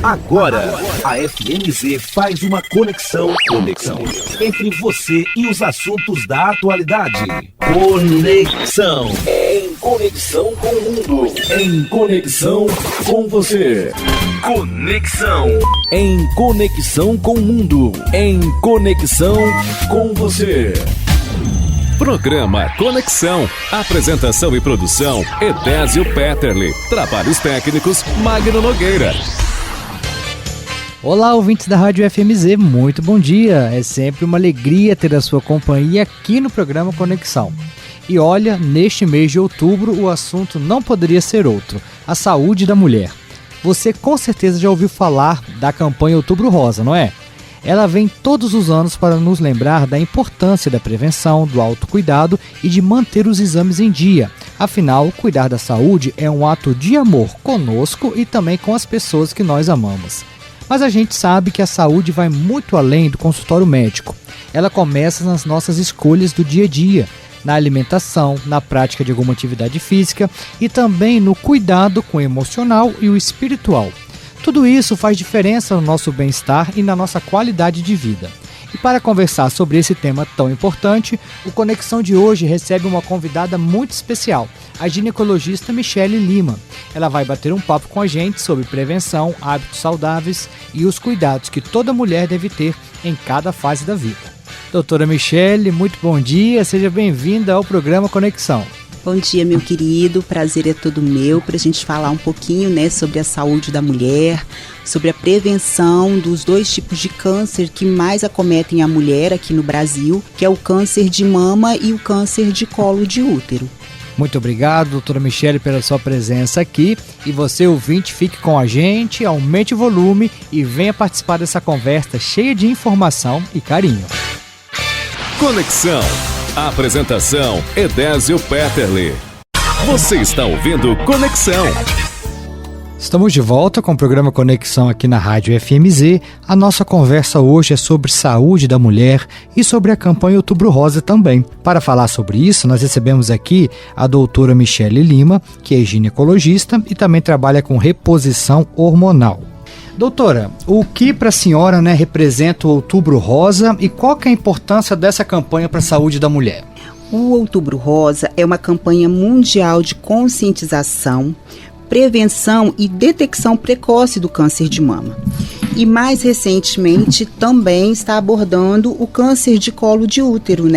Agora, a FMZ faz uma conexão entre você e os assuntos da atualidade. Conexão. Em conexão com o mundo. Em conexão com você. Conexão. Em conexão com o mundo. Em conexão com você. Programa Conexão. Apresentação e produção, Edésio Petterle. Trabalhos técnicos, Magno Nogueira. Olá, ouvintes da Rádio FMZ, muito bom dia. É sempre uma alegria ter a sua companhia aqui no programa Conexão. E olha, neste mês de outubro o assunto não poderia ser outro: a saúde da mulher. Você com certeza já ouviu falar da campanha Outubro Rosa, não é? Ela vem todos os anos para nos lembrar da importância da prevenção, do autocuidado e de manter os exames em dia. Afinal, cuidar da saúde é um ato de amor conosco e também com as pessoas que nós amamos. Mas a gente sabe que a saúde vai muito além do consultório médico. Ela começa nas nossas escolhas do dia a dia, na alimentação, na prática de alguma atividade física e também no cuidado com o emocional e o espiritual. Tudo isso faz diferença no nosso bem-estar e na nossa qualidade de vida. E para conversar sobre esse tema tão importante, o Conexão de hoje recebe uma convidada muito especial, a ginecologista Michele Lima. Ela vai bater um papo com a gente sobre prevenção, hábitos saudáveis e os cuidados que toda mulher deve ter em cada fase da vida. Doutora Michele, muito bom dia, seja bem-vinda ao programa Conexão. Bom dia, meu querido, prazer é todo meu para a gente falar um pouquinho, sobre a saúde da mulher, sobre a prevenção dos dois tipos de câncer que mais acometem a mulher aqui no Brasil, que é o câncer de mama e o câncer de colo de útero. Muito obrigado, doutora Michele, pela sua presença aqui. E você, ouvinte, fique com a gente, aumente o volume e venha participar dessa conversa cheia de informação e carinho. Conexão. Apresentação, Edésio Petterle. Você está ouvindo Conexão. Estamos de volta com o programa Conexão aqui na Rádio FMZ. A nossa conversa hoje é sobre saúde da mulher e sobre a campanha Outubro Rosa também. Para falar sobre isso, nós recebemos aqui a doutora Michele Lima, que é ginecologista e também trabalha com reposição hormonal. Doutora, o que para a senhora representa o Outubro Rosa e qual que é a importância dessa campanha para a saúde da mulher? O Outubro Rosa é uma campanha mundial de conscientização, prevenção e detecção precoce do câncer de mama. E mais recentemente também está abordando o câncer de colo de útero,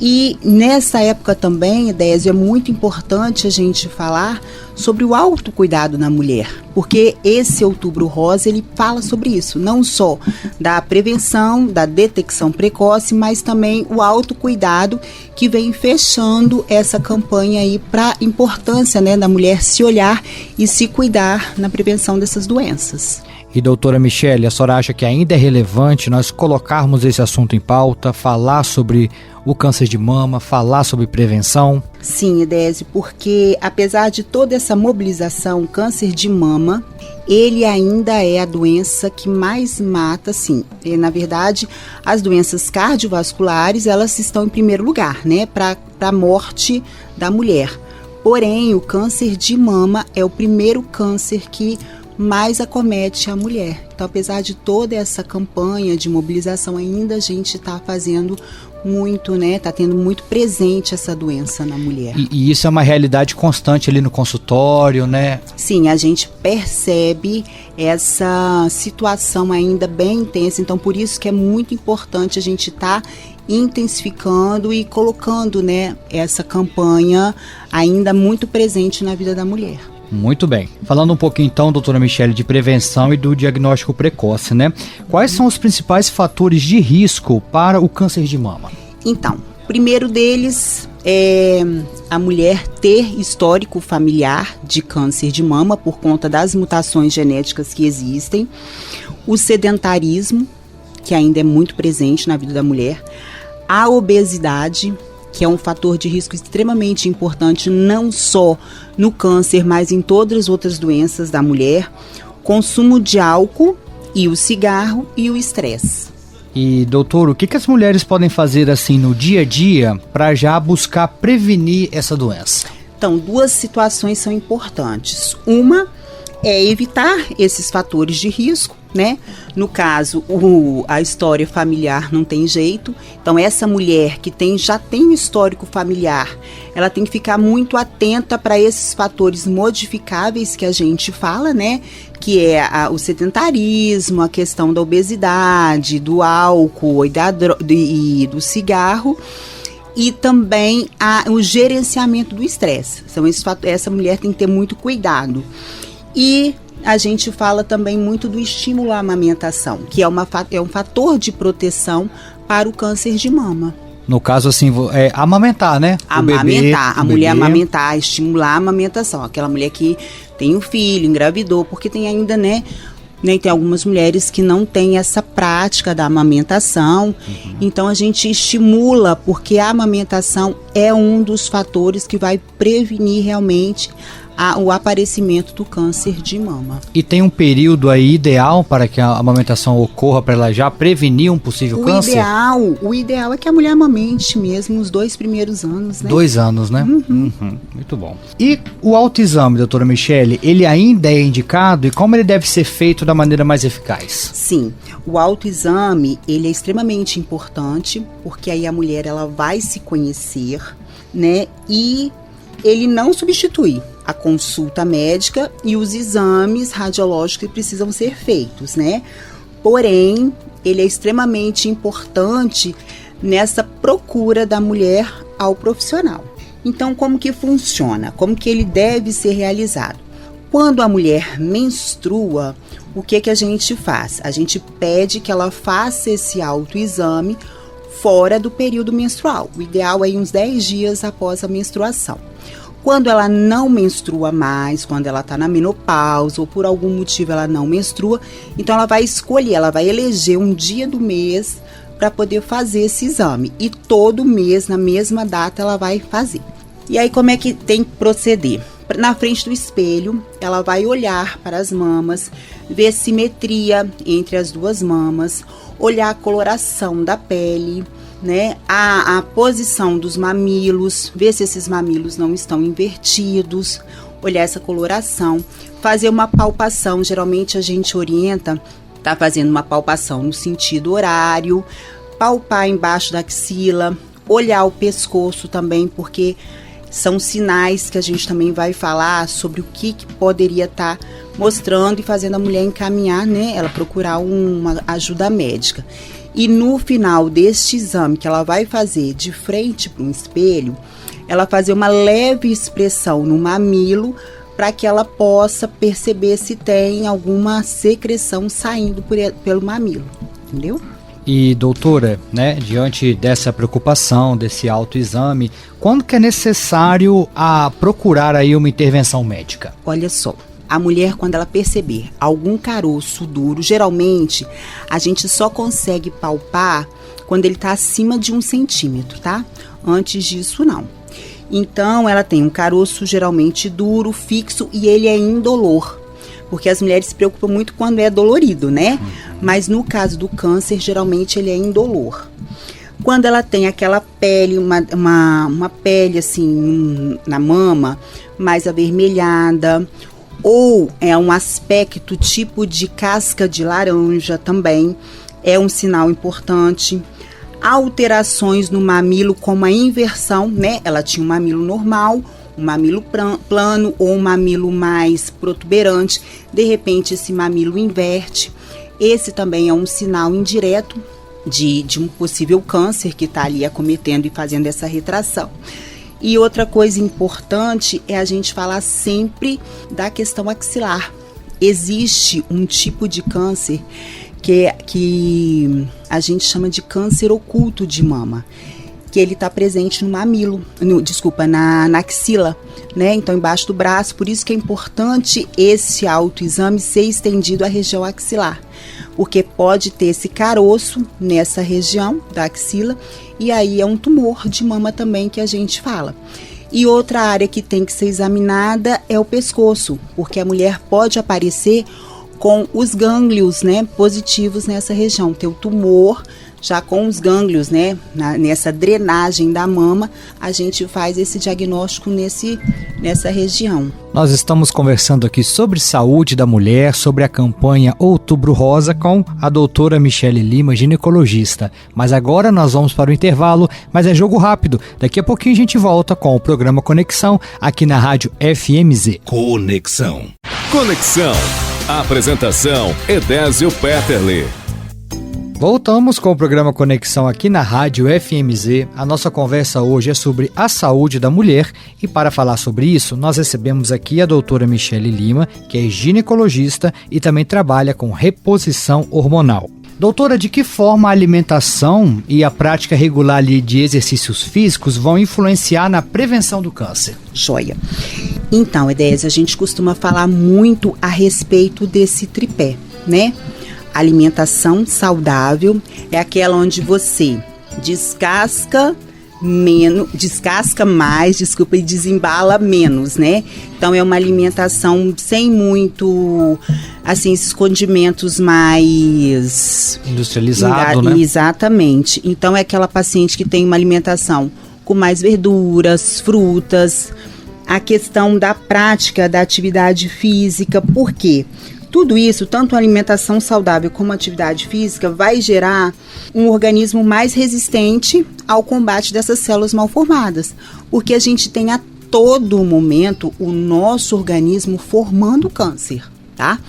E nessa época também, Edésio, é muito importante a gente falar sobre o autocuidado na mulher, porque esse Outubro Rosa, ele fala sobre isso, não só da prevenção, da detecção precoce, mas também o autocuidado que vem fechando essa campanha aí para a importância da mulher se olhar e se cuidar na prevenção dessas doenças. E doutora Michele, a senhora acha que ainda é relevante nós colocarmos esse assunto em pauta, falar sobre o câncer de mama, falar sobre prevenção? Sim, Edésio, porque apesar de toda essa mobilização, o câncer de mama, ele ainda é a doença que mais mata, sim. Na verdade, as doenças cardiovasculares, elas estão em primeiro lugar, para a morte da mulher. Porém, o câncer de mama é o primeiro câncer que mais acomete a mulher. Então, apesar de toda essa campanha de mobilização, ainda a gente está fazendo muito, está tendo muito presente essa doença na mulher. E isso é uma realidade constante ali no consultório, Sim, a gente percebe essa situação ainda bem intensa, então por isso que é muito importante a gente estar intensificando e colocando, essa campanha ainda muito presente na vida da mulher. Muito bem. Falando um pouquinho então, doutora Michele, de prevenção e do diagnóstico precoce, Quais são os principais fatores de risco para o câncer de mama? Então, primeiro deles é a mulher ter histórico familiar de câncer de mama por conta das mutações genéticas que existem, o sedentarismo, que ainda é muito presente na vida da mulher, a obesidade, que é um fator de risco extremamente importante, não só no câncer, mas em todas as outras doenças da mulher, consumo de álcool e o cigarro e o estresse. E, doutor, o que as mulheres podem fazer assim no dia a dia para já buscar prevenir essa doença? Então, duas situações são importantes. Uma é evitar esses fatores de risco, né? No caso, a história familiar não tem jeito. Então, essa mulher que já tem um histórico familiar, ela tem que ficar muito atenta para esses fatores modificáveis que a gente fala, né? Que é o sedentarismo, a questão da obesidade, do álcool e do cigarro. E também o gerenciamento do estresse. Então, essa mulher tem que ter muito cuidado. E a gente fala também muito do estímulo à amamentação, que é um fator de proteção para o câncer de mama. No caso, assim, amamentar, né? A mulher amamentar, estimular a amamentação. Aquela mulher que tem um filho, engravidou, porque tem ainda, né? Tem algumas mulheres que não têm essa prática da amamentação. Então, a gente estimula, porque a amamentação é um dos fatores que vai prevenir realmente o aparecimento do câncer de mama. E tem um período aí ideal para que a amamentação ocorra, para ela já prevenir um possível câncer? O ideal é que a mulher amamente mesmo nos 2 primeiros anos, né? 2 anos, né? Muito bom. E o autoexame, doutora Michele, ele ainda é indicado e como ele deve ser feito da maneira mais eficaz? Sim, o autoexame, ele é extremamente importante, porque aí a mulher, ela vai se conhecer, né? E ele não substitui a consulta médica e os exames radiológicos que precisam ser feitos, né? Porém, ele é extremamente importante nessa procura da mulher ao profissional. Então, como que funciona? Como que ele deve ser realizado? Quando a mulher menstrua, o que a gente faz? A gente pede que ela faça esse autoexame fora do período menstrual. O ideal é uns 10 dias após a menstruação. Quando ela não menstrua mais, quando ela está na menopausa ou por algum motivo ela não menstrua, então ela vai escolher, ela vai eleger um dia do mês para poder fazer esse exame. E todo mês, na mesma data, ela vai fazer. E aí como é que tem que proceder? Na frente do espelho, ela vai olhar para as mamas, ver simetria entre as 2 mamas, olhar a coloração da pele, né, a posição dos mamilos, ver se esses mamilos não estão invertidos, olhar essa coloração, fazer uma palpação. Geralmente a gente orienta, tá fazendo uma palpação no sentido horário, palpar embaixo da axila, olhar o pescoço também, porque são sinais que a gente também vai falar sobre o que poderia estar mostrando e fazendo a mulher encaminhar, né, ela procurar uma ajuda médica. E no final deste exame que ela vai fazer de frente para um espelho, ela fazer uma leve expressão no mamilo para que ela possa perceber se tem alguma secreção saindo pelo mamilo, entendeu? E doutora, né, diante dessa preocupação, desse autoexame, quando que é necessário procurar aí uma intervenção médica? Olha só. A mulher, quando ela perceber algum caroço duro, geralmente a gente só consegue palpar quando ele está acima de 1 centímetro, tá? Antes disso, não. Então, ela tem um caroço geralmente duro, fixo e ele é indolor. Porque as mulheres se preocupam muito quando é dolorido, né? Mas no caso do câncer, geralmente ele é indolor. Quando ela tem aquela pele, uma pele assim na mama, mais avermelhada, ou é um aspecto tipo de casca de laranja também, é um sinal importante. Alterações no mamilo, como a inversão, né? Ela tinha um mamilo normal, um mamilo plano ou um mamilo mais protuberante. De repente, esse mamilo inverte. Esse também é um sinal indireto de um possível câncer que está ali acometendo e fazendo essa retração. E outra coisa importante é a gente falar sempre da questão axilar. Existe um tipo de câncer que a gente chama de câncer oculto de mama, que ele está presente no mamilo, na axila, né? Então embaixo do braço. Por isso que é importante esse autoexame ser estendido à região axilar, porque pode ter esse caroço nessa região da axila e aí é um tumor de mama também que a gente fala. E outra área que tem que ser examinada é o pescoço, porque a mulher pode aparecer com os gânglios, né, positivos nessa região, ter o tumor já com os gânglios, né, nessa drenagem da mama, a gente faz esse diagnóstico nessa região. Nós estamos conversando aqui sobre saúde da mulher, sobre a campanha Outubro Rosa com a doutora Michele Lima, ginecologista. Mas agora nós vamos para o intervalo, mas é jogo rápido. Daqui a pouquinho a gente volta com o programa Conexão aqui na Rádio FMZ. Conexão. Conexão. Apresentação Edésio Petterle. Voltamos com o programa Conexão aqui na Rádio FMZ. A nossa conversa hoje é sobre a saúde da mulher e para falar sobre isso, nós recebemos aqui a doutora Michele Lima, que é ginecologista e também trabalha com reposição hormonal. Doutora, de que forma a alimentação e a prática regular de exercícios físicos vão influenciar na prevenção do câncer? Joia. Então, Edésio, a gente costuma falar muito a respeito desse tripé, né? Alimentação saudável é aquela onde você descasca mais, e desembala menos, né? Então é uma alimentação sem muito, assim, esses condimentos mais industrializado, né? Exatamente. Então é aquela paciente que tem uma alimentação com mais verduras, frutas, a questão da prática da atividade física, por quê? Tudo isso, tanto a alimentação saudável como a atividade física, vai gerar um organismo mais resistente ao combate dessas células mal formadas. Porque a gente tem a todo momento o nosso organismo formando câncer, tá?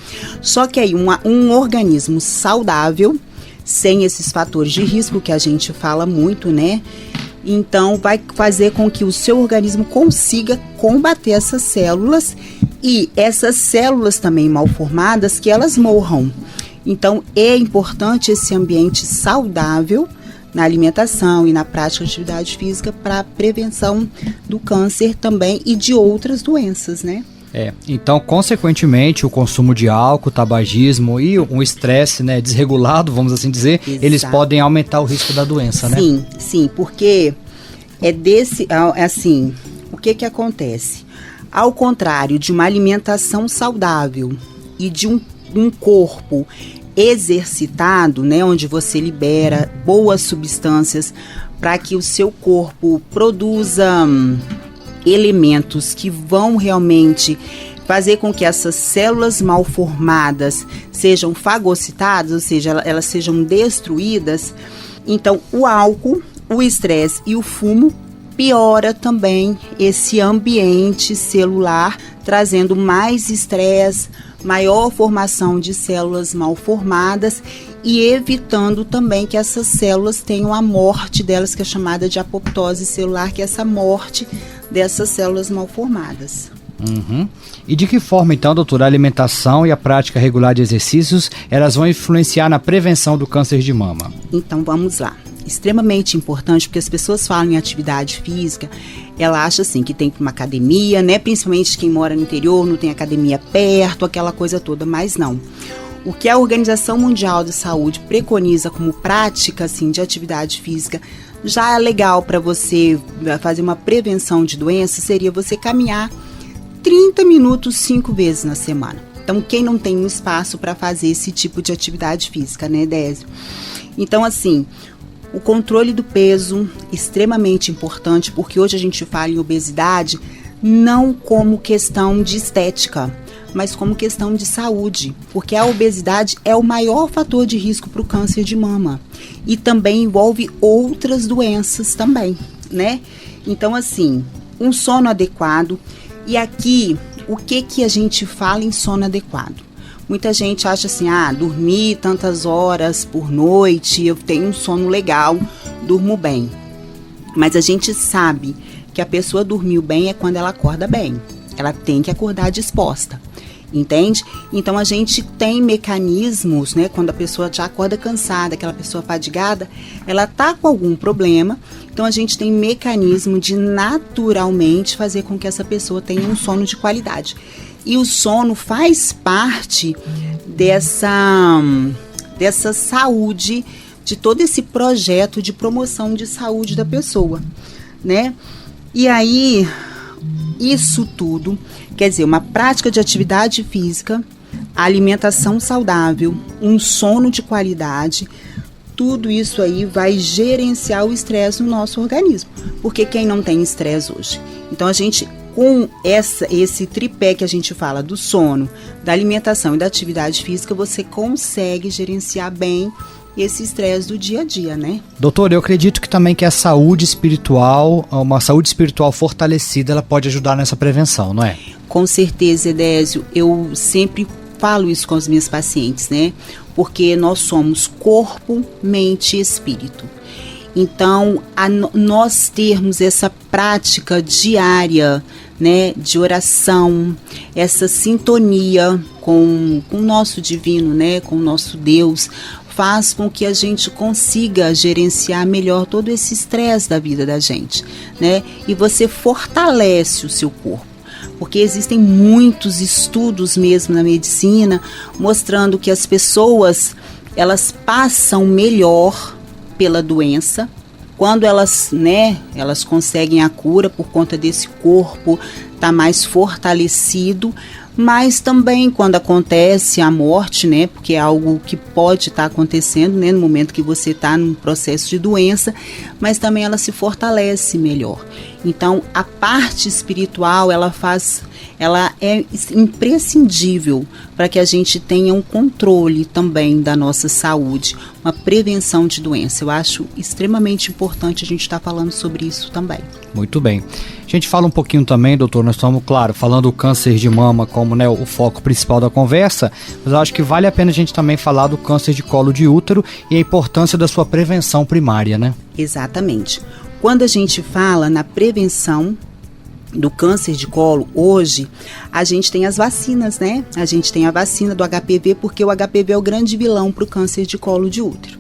Só que aí um organismo saudável, sem esses fatores de risco que a gente fala muito, né? Então vai fazer com que o seu organismo consiga combater essas células e essas células também mal formadas que elas morram. Então é importante esse ambiente saudável na alimentação e na prática de atividade física para a prevenção do câncer também e de outras doenças, né? Então, consequentemente, o consumo de álcool, tabagismo e um estresse, né, desregulado, vamos assim dizer, exato, eles podem aumentar o risco da doença, né? Sim, porque o que acontece? Ao contrário de uma alimentação saudável e de um corpo exercitado, né, onde você libera boas substâncias para que o seu corpo produza elementos que vão realmente fazer com que essas células mal formadas sejam fagocitadas, ou seja, elas sejam destruídas. Então, o álcool, o estresse e o fumo piora também esse ambiente celular, trazendo mais estresse, maior formação de células mal formadas e evitando também que essas células tenham a morte delas, que é chamada de apoptose celular, que é essa morte dessas células mal formadas. Uhum. E de que forma, então, doutora, a alimentação e a prática regular de exercícios, elas vão influenciar na prevenção do câncer de mama? Então, vamos lá. Extremamente importante, porque as pessoas falam em atividade física, ela acha assim que tem que ir para uma academia, né? Principalmente quem mora no interior, não tem academia perto, aquela coisa toda, mas não. O que a Organização Mundial de Saúde preconiza como prática assim, de atividade física, já é legal para você fazer uma prevenção de doenças, seria você caminhar 30 minutos 5 vezes na semana. Então, quem não tem um espaço para fazer esse tipo de atividade física, né, Désio? Então, assim, o controle do peso, extremamente importante, porque hoje a gente fala em obesidade não como questão de estética, mas como questão de saúde, porque a obesidade é o maior fator de risco para o câncer de mama e também envolve outras doenças também, né? Então, assim, um sono adequado. E aqui, o que a gente fala em sono adequado? Muita gente acha assim, dormir tantas horas por noite, eu tenho um sono legal, durmo bem. Mas a gente sabe que a pessoa dormiu bem é quando ela acorda bem. Ela tem que acordar disposta, entende? Então a gente tem mecanismos, né? Quando a pessoa já acorda cansada, aquela pessoa fadigada, ela tá com algum problema. Então a gente tem mecanismo de naturalmente fazer com que essa pessoa tenha um sono de qualidade. E o sono faz parte dessa saúde, de todo esse projeto de promoção de saúde da pessoa, né? E aí, isso tudo, quer dizer, uma prática de atividade física, alimentação saudável, um sono de qualidade, tudo isso aí vai gerenciar o estresse no nosso organismo. Porque quem não tem estresse hoje? Então a gente, com esse tripé que a gente fala do sono, da alimentação e da atividade física, você consegue gerenciar bem esse estresse do dia a dia, né? Doutor, eu acredito que também que a saúde espiritual, uma saúde espiritual fortalecida, ela pode ajudar nessa prevenção, não é? Com certeza, Edésio. Eu sempre falo isso com os meus pacientes, né? Porque nós somos corpo, mente e espírito. Então, nós termos essa prática diária, né, de oração, essa sintonia com o nosso divino, né, com o nosso Deus, faz com que a gente consiga gerenciar melhor todo esse estresse da vida da gente, né? E você fortalece o seu corpo, porque existem muitos estudos mesmo na medicina mostrando que as pessoas, elas passam melhor pela doença quando elas, né, elas conseguem a cura por conta desse corpo tá mais fortalecido. Mas também quando acontece a morte, né, porque é algo que pode estar acontecendo, né, no momento que você está num processo de doença, mas também ela se fortalece melhor. Então, a parte espiritual, ela é imprescindível para que a gente tenha um controle também da nossa saúde, uma prevenção de doença. Eu acho extremamente importante a gente estar falando sobre isso também. Muito bem. A gente fala um pouquinho também, doutor, nós estamos, claro, falando do câncer de mama como, né, o foco principal da conversa, mas eu acho que vale a pena a gente também falar do câncer de colo de útero e a importância da sua prevenção primária, né? Exatamente. Quando a gente fala na prevenção do câncer de colo, hoje, a gente tem as vacinas, né? A gente tem a vacina do HPV, porque o HPV é o grande vilão para o câncer de colo de útero.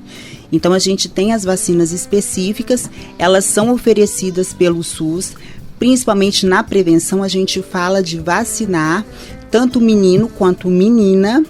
Então, a gente tem as vacinas específicas, elas são oferecidas pelo SUS, principalmente na prevenção. A gente fala de vacinar tanto menino quanto menina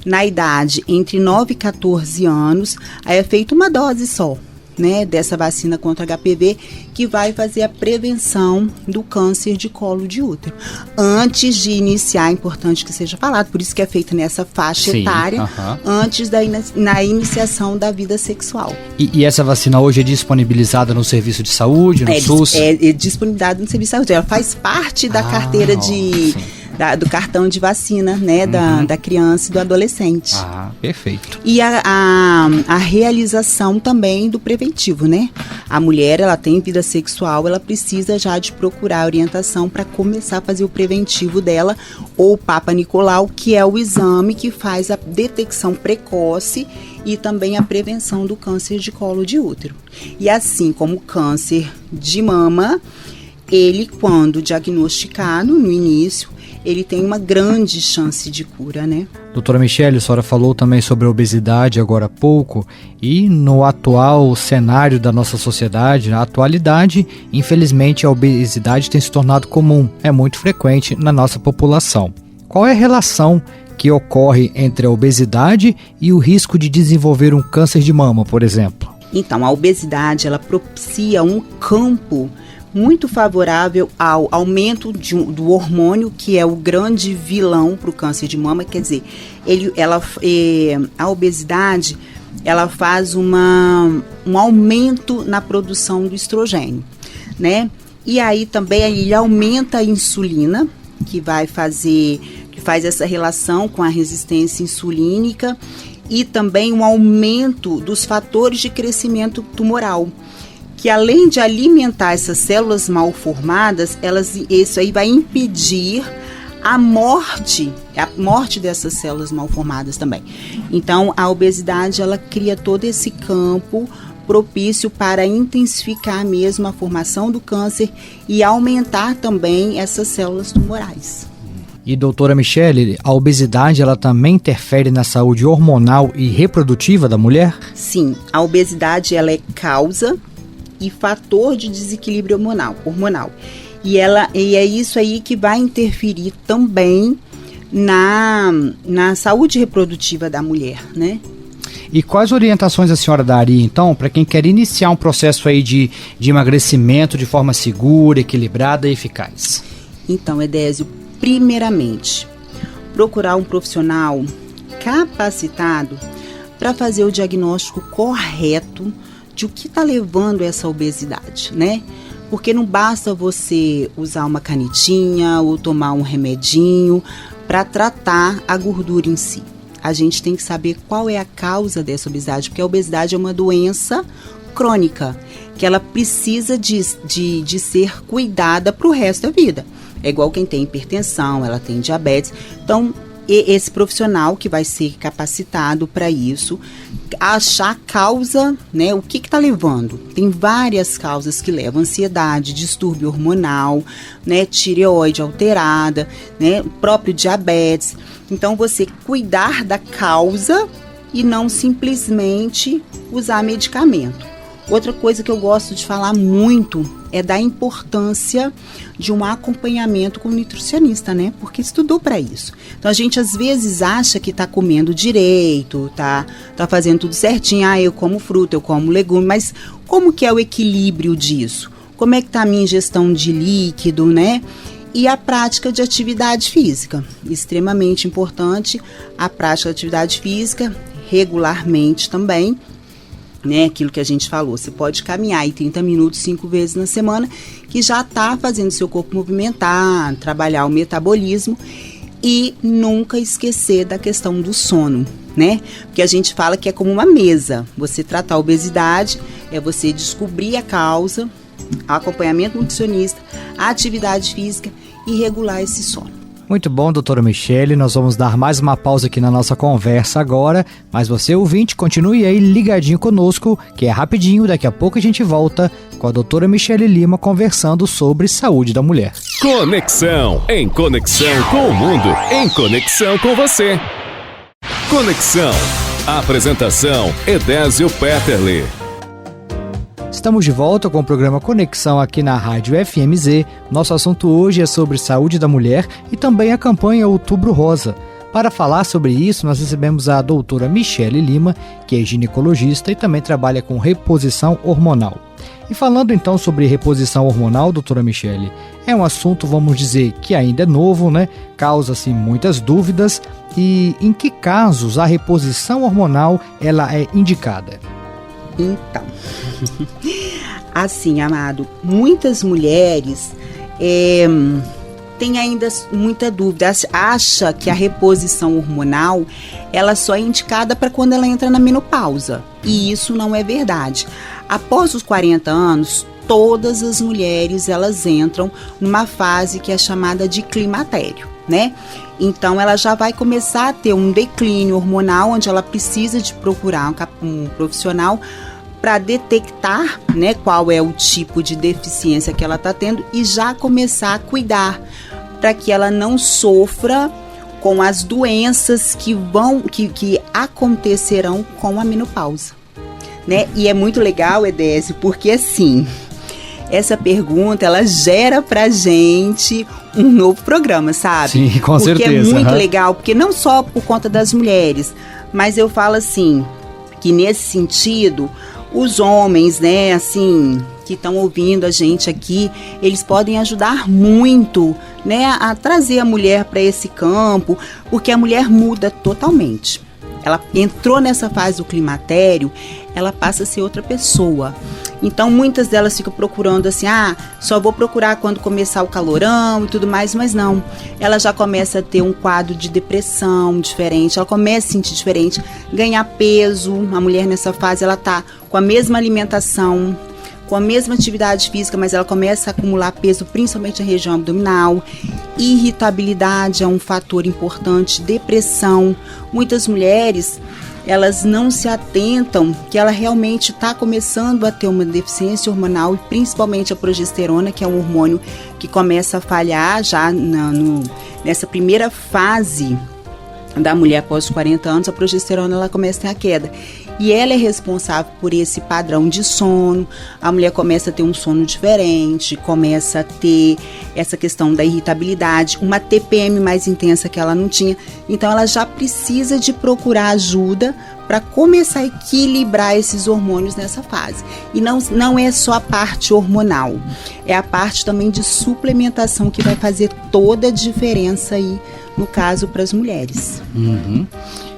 na idade entre 9 e 14 anos. Aí é feita uma dose só, né, dessa vacina contra HPV, que vai fazer a prevenção do câncer de colo de útero. Antes de iniciar, é importante que seja falado, por isso que é feita nessa faixa etária, antes na iniciação da vida sexual. E essa vacina hoje é disponibilizada no serviço de saúde, no SUS? É disponibilizada no serviço de saúde. Ela faz parte da carteira do cartão de vacina, né, da criança e do adolescente. Perfeito. E a realização também do preventivo, né? A mulher, ela tem vida sexual, ela precisa já de procurar orientação para começar a fazer o preventivo dela, ou o Papa Nicolau, que é o exame que faz a detecção precoce e também a prevenção do câncer de colo de útero. E assim como o câncer de mama, ele, quando diagnosticado no início, ele tem uma grande chance de cura, né? Doutora Michele, a senhora falou também sobre a obesidade agora há pouco, e no atual cenário da nossa sociedade, na atualidade, infelizmente a obesidade tem se tornado comum, é muito frequente na nossa população. Qual é a relação que ocorre entre a obesidade e o risco de desenvolver um câncer de mama, por exemplo? Então, a obesidade, ela propicia um campo muito favorável ao aumento do hormônio, que é o grande vilão para o câncer de mama. Quer dizer, a obesidade, ela faz um aumento na produção do estrogênio, né? E aí também ele aumenta a insulina, que faz essa relação com a resistência insulínica, e também um aumento dos fatores de crescimento tumoral, que além de alimentar essas células mal formadas, isso aí vai impedir a morte dessas células mal formadas também. Então, a obesidade, ela cria todo esse campo propício para intensificar mesmo a formação do câncer e aumentar também essas células tumorais. E doutora Michele, a obesidade, ela também interfere na saúde hormonal e reprodutiva da mulher? Sim, a obesidade, ela é causa e fator de desequilíbrio hormonal. E é isso aí que vai interferir também na saúde reprodutiva da mulher, né? E quais orientações a senhora daria, então, para quem quer iniciar um processo aí de emagrecimento de forma segura, equilibrada e eficaz? Então, Edésio, primeiramente, procurar um profissional capacitado para fazer o diagnóstico correto de o que está levando essa obesidade, né? Porque não basta você usar uma canetinha ou tomar um remedinho para tratar a gordura em si. A gente tem que saber qual é a causa dessa obesidade, porque a obesidade é uma doença crônica, que ela precisa de ser cuidada para o resto da vida. É igual quem tem hipertensão, ela tem diabetes. Então, esse profissional que vai ser capacitado para isso, achar a causa, né, o que está levando. Tem várias causas que levam: ansiedade, distúrbio hormonal, né, tireoide alterada, né, próprio diabetes. Então, você cuidar da causa e não simplesmente usar medicamento. Outra coisa que eu gosto de falar muito é da importância de um acompanhamento com o nutricionista, né? Porque estudou para isso. Então, a gente às vezes acha que está comendo direito, tá fazendo tudo certinho. Ah, eu como fruta, eu como legume, mas como que é o equilíbrio disso? Como é que está a minha ingestão de líquido, né? E a prática de atividade física. Extremamente importante a prática de atividade física, regularmente também. Né, aquilo que a gente falou, você pode caminhar aí 30 minutos 5 vezes na semana, que já está fazendo seu corpo movimentar, trabalhar o metabolismo, e nunca esquecer da questão do sono, né? Porque a gente fala que é como uma mesa. Você tratar a obesidade é você descobrir a causa, acompanhamento nutricionista, a atividade física e regular esse sono. Muito bom, doutora Michele. Nós vamos dar mais uma pausa aqui na nossa conversa agora, mas você, ouvinte, continue aí ligadinho conosco, que é rapidinho. Daqui a pouco a gente volta com a doutora Michele Lima conversando sobre saúde da mulher. Conexão, em conexão com o mundo, em conexão com você. Conexão. Apresentação, Edésio Petterle. Estamos de volta com o programa Conexão aqui na Rádio FMZ. Nosso assunto hoje é sobre saúde da mulher e também a campanha Outubro Rosa. Para falar sobre isso, nós recebemos a doutora Michele Lima, que é ginecologista e também trabalha com reposição hormonal. E falando então sobre reposição hormonal, doutora Michele, é um assunto, vamos dizer, que ainda é novo, né? Causa-se muitas dúvidas. E em que casos a reposição hormonal ela é indicada? Então, assim, amado, muitas mulheres têm ainda muita dúvida, acha que a reposição hormonal ela só é indicada para quando ela entra na menopausa, e isso não é verdade. Após os 40 anos, todas as mulheres elas entram numa fase que é chamada de climatério, né? Então, ela já vai começar a ter um declínio hormonal, onde ela precisa de procurar um profissional para detectar, né, qual é o tipo de deficiência que ela está tendo e já começar a cuidar, para que ela não sofra com as doenças que acontecerão com a menopausa, né? E é muito legal, Edésio, porque assim, essa pergunta, ela gera pra gente um novo programa, sabe? Sim, com certeza. Porque é muito legal, porque não só por conta das mulheres, mas eu falo assim, que nesse sentido, os homens, né, assim, que estão ouvindo a gente aqui, eles podem ajudar muito, né, a trazer a mulher para esse campo, porque a mulher muda totalmente. Ela entrou nessa fase do climatério, ela passa a ser outra pessoa. Então, muitas delas ficam procurando assim, só vou procurar quando começar o calorão e tudo mais, mas não. Ela já começa a ter um quadro de depressão diferente, ela começa a sentir diferente, ganhar peso. A mulher nessa fase, ela tá com a mesma alimentação, com a mesma atividade física, mas ela começa a acumular peso, principalmente na região abdominal. Irritabilidade é um fator importante, depressão. Muitas mulheres, elas não se atentam que ela realmente está começando a ter uma deficiência hormonal, e principalmente a progesterona, que é um hormônio que começa a falhar já nessa primeira fase da mulher após os 40 anos. A progesterona ela começa a ter a queda. E ela é responsável por esse padrão de sono. A mulher começa a ter um sono diferente, começa a ter essa questão da irritabilidade, uma TPM mais intensa que ela não tinha. Então ela já precisa de procurar ajuda para começar a equilibrar esses hormônios nessa fase. E não é só a parte hormonal, é a parte também de suplementação que vai fazer toda a diferença aí, no caso, para as mulheres. Uhum.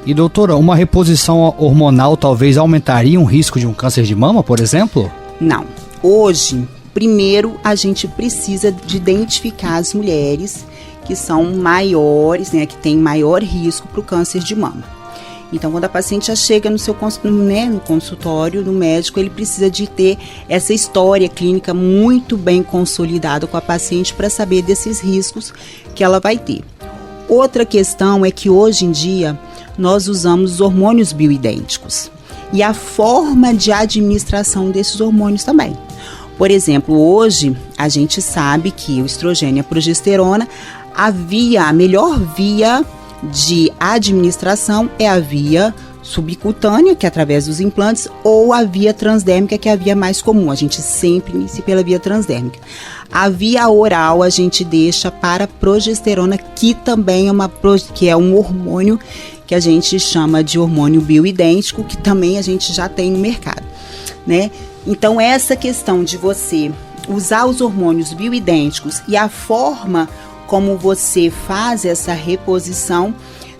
E doutora, uma reposição hormonal talvez aumentaria o risco de um câncer de mama, por exemplo? Não. Hoje, primeiro a gente precisa de identificar as mulheres que são maiores, né, que têm maior risco para o câncer de mama. Então, quando a paciente já chega no seu no consultório do médico, ele precisa de ter essa história clínica muito bem consolidada com a paciente para saber desses riscos que ela vai ter. Outra questão é que hoje em dia nós usamos hormônios bioidênticos e a forma de administração desses hormônios também. Por exemplo, hoje a gente sabe que o estrogênio e a progesterona, a melhor via de administração é a via subcutânea, que é através dos implantes, ou a via transdérmica, que é a via mais comum. A gente sempre inicia pela via transdérmica. A via oral a gente deixa para a progesterona, que também é um hormônio que a gente chama de hormônio bioidêntico, que também a gente já tem no mercado, né? Então, essa questão de você usar os hormônios bioidênticos e a forma como você faz essa reposição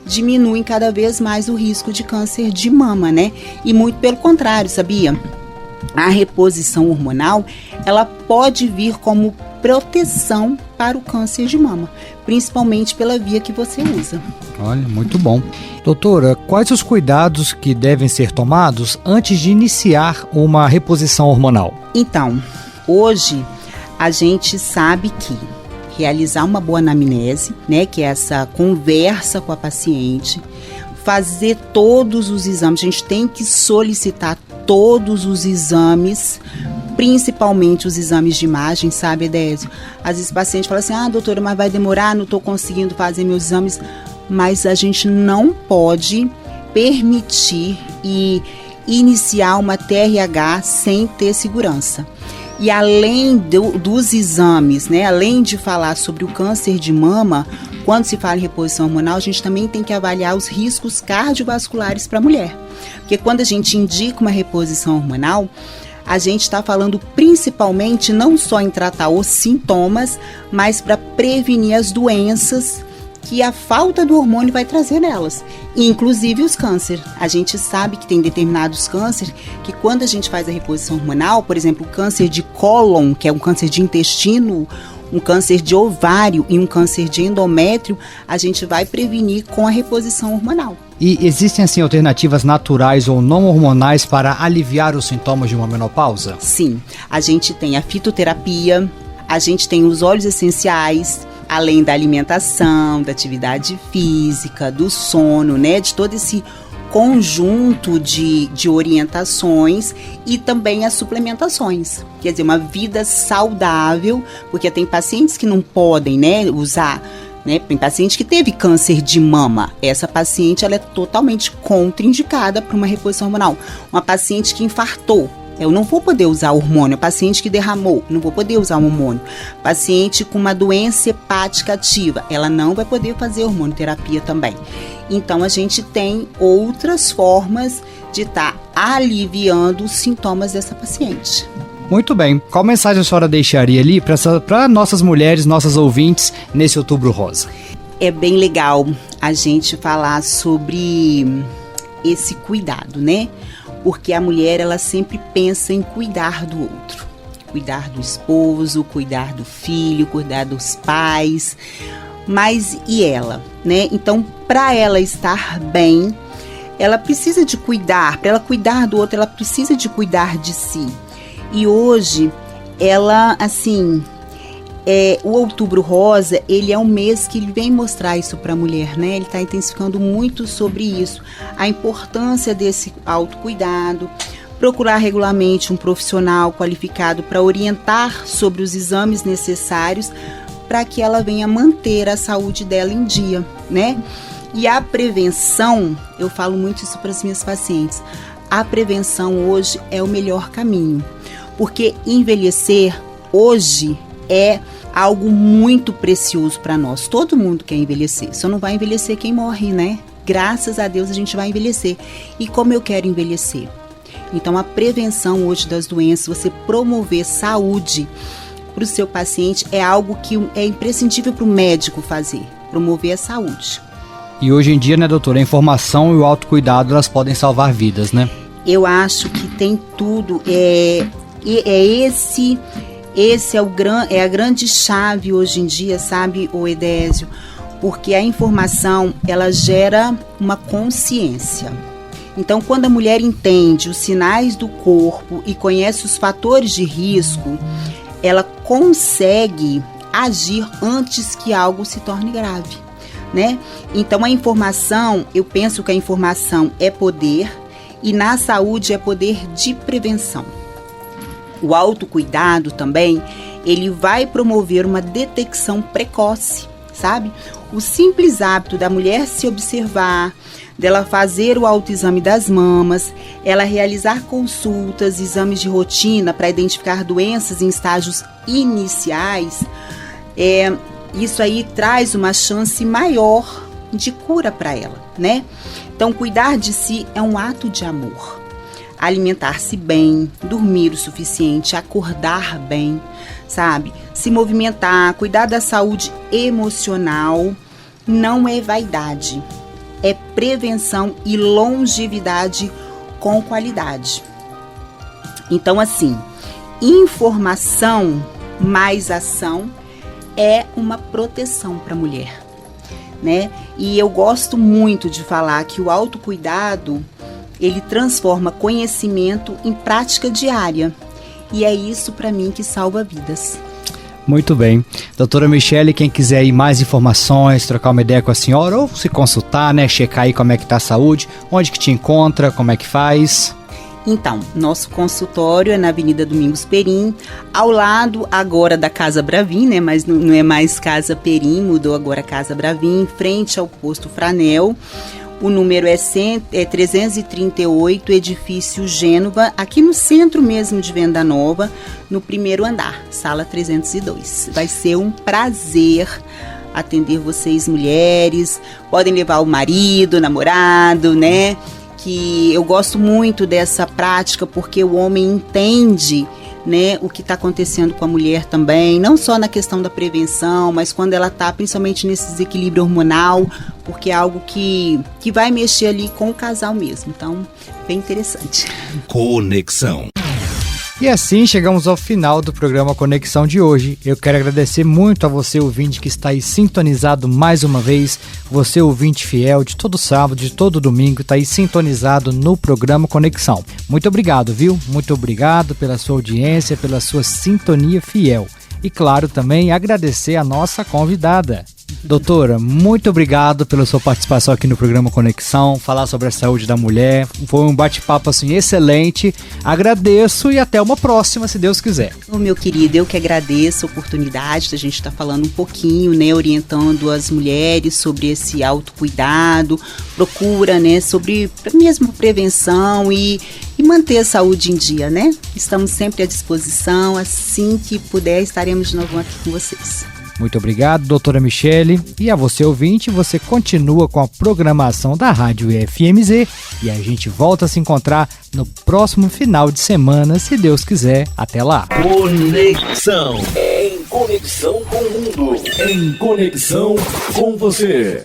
diminui cada vez mais o risco de câncer de mama, né? E muito pelo contrário, sabia? A reposição hormonal, ela pode vir como proteção para o câncer de mama, principalmente pela via que você usa. Olha, muito bom. Doutora, quais os cuidados que devem ser tomados antes de iniciar uma reposição hormonal? Então, hoje a gente sabe que realizar uma boa anamnese, né, que é essa conversa com a paciente, fazer todos os exames, a gente tem que solicitar todos os exames, principalmente os exames de imagem, sabe, Edésio? Às vezes o paciente fala assim, doutora, mas vai demorar, não estou conseguindo fazer meus exames, mas a gente não pode permitir e iniciar uma TRH sem ter segurança. E além dos exames, né, além de falar sobre o câncer de mama, quando se fala em reposição hormonal, a gente também tem que avaliar os riscos cardiovasculares para a mulher. Porque quando a gente indica uma reposição hormonal, a gente está falando principalmente não só em tratar os sintomas, mas para prevenir as doenças que a falta do hormônio vai trazer nelas, inclusive os cânceres. A gente sabe que tem determinados cânceres que quando a gente faz a reposição hormonal, por exemplo, o câncer de cólon, que é um câncer de intestino, um câncer de ovário e um câncer de endométrio, a gente vai prevenir com a reposição hormonal. E existem, assim, alternativas naturais ou não hormonais para aliviar os sintomas de uma menopausa? Sim, a gente tem a fitoterapia, a gente tem os óleos essenciais, além da alimentação, da atividade física, do sono, né, de todo esse conjunto de orientações e também as suplementações. Quer dizer, uma vida saudável, porque tem pacientes que não podem, né, usar, né, tem paciente que teve câncer de mama. Essa paciente, ela é totalmente contraindicada para uma reposição hormonal. Uma paciente que infartou, eu não vou poder usar hormônio. Paciente que derramou, não vou poder usar um hormônio. Paciente com uma doença hepática ativa, ela não vai poder fazer hormonioterapia também. Então, a gente tem outras formas de estar aliviando os sintomas dessa paciente. Muito bem. Qual mensagem a senhora deixaria ali para nossas mulheres, nossas ouvintes, nesse Outubro Rosa? É bem legal a gente falar sobre esse cuidado, né? Porque a mulher, ela sempre pensa em cuidar do outro. Cuidar do esposo, cuidar do filho, cuidar dos pais. Mas e ela, né? Então, para ela estar bem, ela precisa de cuidar. Para ela cuidar do outro, ela precisa de cuidar de si. E hoje, ela, assim, o Outubro Rosa, ele é um mês que ele vem mostrar isso para a mulher, né? Ele está intensificando muito sobre isso, a importância desse autocuidado, procurar regularmente um profissional qualificado para orientar sobre os exames necessários para que ela venha manter a saúde dela em dia, né? E a prevenção, eu falo muito isso para as minhas pacientes, a prevenção hoje é o melhor caminho, porque envelhecer hoje é algo muito precioso para nós. Todo mundo quer envelhecer, só não vai envelhecer quem morre, né? Graças a Deus a gente vai envelhecer. E como eu quero envelhecer? Então, a prevenção hoje das doenças, você promover saúde para o seu paciente é algo que é imprescindível para o médico fazer, promover a saúde. E hoje em dia, né, doutora, a informação e o autocuidado, elas podem salvar vidas, né? Eu acho que tem tudo. Esse é a grande chave hoje em dia, sabe, o Edésio? Porque a informação, ela gera uma consciência. Então, quando a mulher entende os sinais do corpo e conhece os fatores de risco, ela consegue agir antes que algo se torne grave, né? Então, a informação, eu penso que a informação é poder e na saúde é poder de prevenção. O autocuidado também, ele vai promover uma detecção precoce, sabe? O simples hábito da mulher se observar, dela fazer o autoexame das mamas, ela realizar consultas, exames de rotina para identificar doenças em estágios iniciais, isso aí traz uma chance maior de cura para ela, né? Então, cuidar de si é um ato de amor. Alimentar-se bem, dormir o suficiente, acordar bem, sabe? Se movimentar, cuidar da saúde emocional, não é vaidade, é prevenção e longevidade com qualidade. Então, assim, informação mais ação é uma proteção para a mulher, né? E eu gosto muito de falar que o autocuidado, ele transforma conhecimento em prática diária. E é isso para mim que salva vidas. Muito bem. Doutora Michele, quem quiser ir mais informações, trocar uma ideia com a senhora ou se consultar, né, checar aí como é que tá a saúde, onde que te encontra, como é que faz? Então, nosso consultório é na Avenida Domingos Perim, ao lado agora da Casa Bravin, né, mas não é mais Casa Perim, mudou agora Casa Bravin, em frente ao posto Franel. O número é 338, edifício Gênova, aqui no centro mesmo de Venda Nova, no primeiro andar, sala 302. Vai ser um prazer atender vocês, mulheres. Podem levar o marido, o namorado, né? Que eu gosto muito dessa prática porque o homem entende, né, o que está acontecendo com a mulher também, não só na questão da prevenção, mas quando ela está principalmente nesse desequilíbrio hormonal, porque é algo que vai mexer ali com o casal mesmo. Então, bem interessante. Conexão. E assim chegamos ao final do programa Conexão de hoje. Eu quero agradecer muito a você, ouvinte, que está aí sintonizado mais uma vez. Você, ouvinte fiel, de todo sábado, de todo domingo, está aí sintonizado no programa Conexão. Muito obrigado, viu? Muito obrigado pela sua audiência, pela sua sintonia fiel. E claro, também agradecer a nossa convidada. Doutora, muito obrigado pela sua participação aqui no programa Conexão, falar sobre a saúde da mulher. Foi um bate-papo assim excelente. Agradeço e até uma próxima, se Deus quiser. Meu querido, eu que agradeço a oportunidade da gente estar falando um pouquinho, né, orientando as mulheres sobre esse autocuidado, procura, né, sobre mesmo prevenção e manter a saúde em dia, né? Estamos sempre à disposição, assim que puder estaremos de novo aqui com vocês. Muito obrigado, doutora Michele. E a você, ouvinte, você continua com a programação da Rádio FMZ e a gente volta a se encontrar no próximo final de semana, se Deus quiser. Até lá. Conexão. Em conexão com o mundo. Em conexão com você.